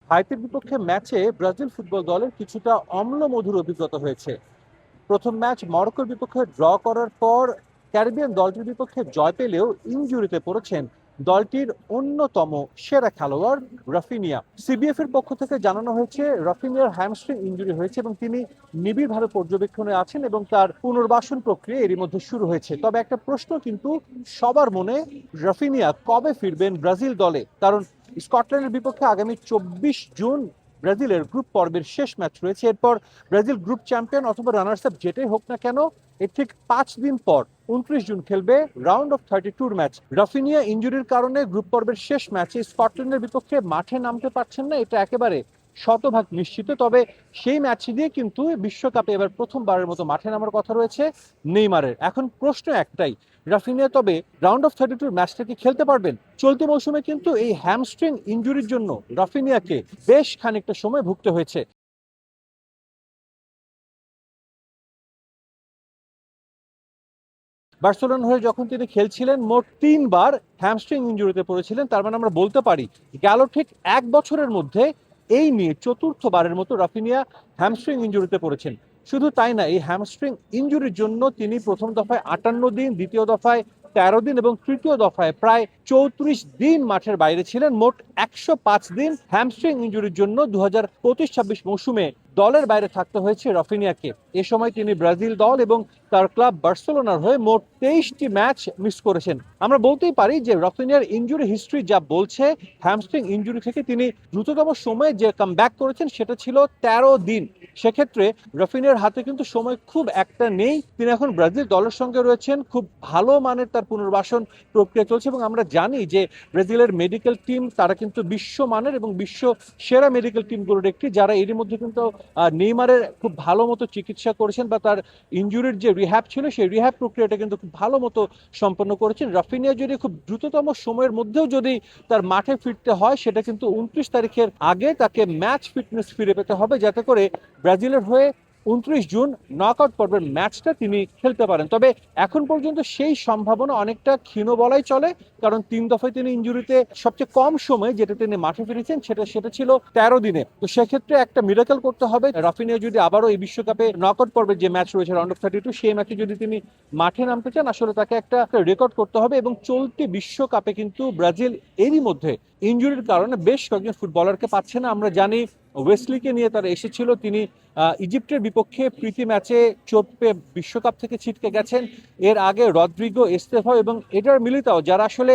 হাইতির বিপক্ষে ম্যাচে ব্রাজিল ফুটবল দলের কিছুটা অম্ল মধুর অভিজ্ঞতা হয়েছে। প্রথম ম্যাচ মরক্কোর বিপক্ষে ড্র করার পর ক্যারিবিয়ান দলটির বিপক্ষে জয় পেলেও ইনজুরিতে পড়েছেন দলটির অন্যতম সেরা খেলোয়াড় রাফিনিয়া। সিবিএফ এর পক্ষ থেকে জানানো হয়েছে রাফিনিয়ার হ্যামস্ট্রিং ইনজুরি হয়েছে এবং তিনি নিবিড়ভাবে পর্যবেক্ষণে আছেন এবং তার পুনর্বাসন প্রক্রিয়া এরই মধ্যে শুরু হয়েছে। তবে একটা প্রশ্ন কিন্তু সবার মনে, রাফিনিয়া কবে ফিরবেন ব্রাজিল দলে? কারণ স্কটল্যান্ডের বিপক্ষে আগামী 24 জুন ব্রাজিলের গ্রুপ পর্বের শেষ ম্যাচ রয়েছে। এরপর ব্রাজিল গ্রুপ চ্যাম্পিয়ন অথবা রানার্স আপ যেটাই হোক না কেন, এর ঠিক 5 দিন পর 29 জুন খেলবে রাউন্ড অফ 32 ম্যাচ। রাফিনিয়া ইনজুরির কারণে গ্রুপ পর্বের শেষ ম্যাচে স্কটল্যান্ডের বিপক্ষে মাঠে নামতে পারছেন না, এটা একেবারে শতভাগ নিশ্চিত। তবে সেই ম্যাচ দিয়ে কিন্তু বিশ্বকাপে এবার প্রথমবারের মতো মাঠে নামার কথা রয়েছে নেইমারের। এখন প্রশ্ন একটাই, রাফিনিয়া তবে রাউন্ড অফ 32 ম্যাচটা কি খেলতে পারবেন? চলতি মৌসুমে কিন্তু এই হ্যামস্ট্রিং ইনজুরির জন্য রাফিনিয়াকে বেশ খানিকটা সময় ভুগতে হয়েছে। বার্সেলোনা হয়ে যখন তিনি খেলছিলেন মোট 3বার হ্যামস্ট্রিং ইনজুরিতে পড়েছিলেন। তার মানে আমরা বলতে পারি গেল ঠিক 1 বছরের মধ্যে এই নিয়ে চতুর্থবারের মতো রাফিনিয়া হ্যামস্ট্রিং ইনজুরিতে পড়েছেন। শুধু তাই না, এই হ্যামস্ট্রিং ইনজুরির জন্য তিনি প্রথম দফায় 58 দিন, দ্বিতীয় দফায় 13 দিন এবং তৃতীয় দফায় প্রায় 34 দিন মাঠের বাইরে ছিলেন। মোট 105 দিন হ্যামস্ট্রিং ইনজুরির জন্য 2025-26 মৌসুমে দলের বাইরে থাকতে হয়েছে রাফিনিয়াকে। এ সময় তিনি ব্রাজিল দল এবং তার ক্লাব বার্সেলোনার হয়ে মোট 23টি ম্যাচ মিস করেছেন। আমরা বলতেই পারি যে রাফিনিয়ার ইনজুরি হিস্ট্রি যা বলছে, হ্যামস্ট্রিং ইনজুরি থেকে তিনি দ্রুততম সময়ে যে কামব্যাক করেছেন সেটা ছিল 13 দিন। সেক্ষেত্রে রাফিনিয়ার হাতে কিন্তু সময় খুব একটা নেই। তিনি এখন ব্রাজিল দলের সঙ্গে রয়েছেন, খুব ভালো মানের তার পুনর্বাসন প্রক্রিয়া চলছে এবং আমরা জানি যে ব্রাজিলের মেডিকেল টিম তারা কিন্তু বিশ্বমানের এবং বিশ্ব সেরা মেডিকেল টিমগুলোর একটি, যারা এরই মধ্যে কিন্তু নেইমারের খুব ভালো মতো চিকিৎসা করেছেন বা তার ইনজুরির যে রিহ্যাব ছিল সেই রিহ্যাব প্রক্রিয়াটা কিন্তু খুব ভালো মতো সম্পন্ন করেছেন। রাফিনিয়া যদি খুব দ্রুততম সময়ের মধ্যেও যদি তার মাঠে ফিরতে হয়, সেটা কিন্তু 29 তারিখের আগে তাকে ম্যাচ ফিটনেস ফিরে পেতে হবে, যাতে করে ব্রাজিলের হয়ে 29 জুন নকআউট পর্বের ম্যাচটা তিনি খেলতে পারেন। তবে এখন পর্যন্ত সেই সম্ভাবনা অনেকটা ক্ষীণ বলাই চলে, কারণ 3 দফায় তিনি ইনজুরিতে সবচেয়ে কম সময় যেটা তিনি মাঠে ফিরেছেন সেটা ছিল 13 দিনে। তো সেক্ষেত্রে একটা মিরাকেল করতে হবে রাফিনিয়া যদি আবারও এই বিশ্বকাপে নকআউট পর্বের যে ম্যাচ রয়েছে রাউন্ড অফ 32 সেই ম্যাচে যদি তিনি মাঠে নামতে চান, আসলে তাকে একটা রেকর্ড করতে হবে। এবং চলতি বিশ্বকাপে কিন্তু ব্রাজিল এরই মধ্যে ইনজুরির কারণে বেশ কয়েকজন ফুটবলারকে পাচ্ছে না। আমরা জানি ওয়েসলিকে নিয়ে তারা এসেছিল, তিনি ইজিপ্টের বিপক্ষে প্রীতি ম্যাচে চোট পেয়ে বিশ্বকাপ থেকে ছিটকে গেছেন। এর আগে রদ্রিগো, এস্তেফা এবং এডার মিলিতাও, যারা আসলে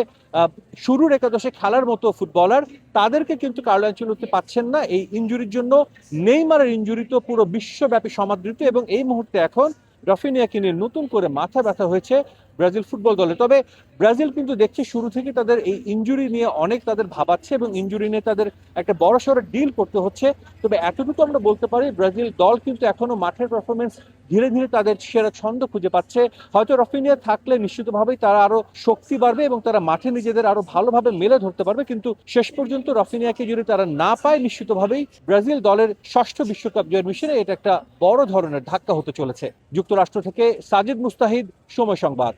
শুরুর একাদশে খেলার মতো ফুটবলার, তাদেরকে কিন্তু কার্লো আনচেলত্তি পাচ্ছেন না এই ইনজুরির জন্য। নেইমারের ইনজুরি তো পুরো বিশ্বব্যাপী সমাদৃত এবং এই মুহূর্তে এখন রাফিনিয়াকে নিয়ে নতুন করে মাথা ব্যথা হয়েছে ব্রাজিল ফুটবল দলে। তবে ব্রাজিল কিন্তু দেখছি শুরু থেকে তাদের এই ইনজুরি নিয়ে অনেক তাদের ভাবাচ্ছে এবং ইনজুরি নিয়ে তাদের একটা বড়সড় ডিল করতে হচ্ছে। তবে এতটুকু আমরা বলতে পারি, ব্রাজিল দল কিন্তু এখনো মাঠের পারফরমেন্স ধীরে ধীরে তাদের সেরা ছন্দ খুঁজে পাচ্ছে। হয়তো রাফিনিয়া থাকলে নিশ্চিতভাবেই তারা আরো শক্তি বাড়বে এবং তারা মাঠে নিজেদের আরো ভালোভাবে মেলে ধরতে পারবে, কিন্তু শেষ পর্যন্ত রাফিনিয়াকে যদি তারা না পায়, নিশ্চিতভাবেই ব্রাজিল দলের ষষ্ঠ বিশ্বকাপ জয়ের মিশনে এটা একটা বড় ধরনের ধাক্কা হতে চলেছে। যুক্তরাষ্ট্র থেকে সাজিদ মুস্তাহিদ, সময় সংবাদ।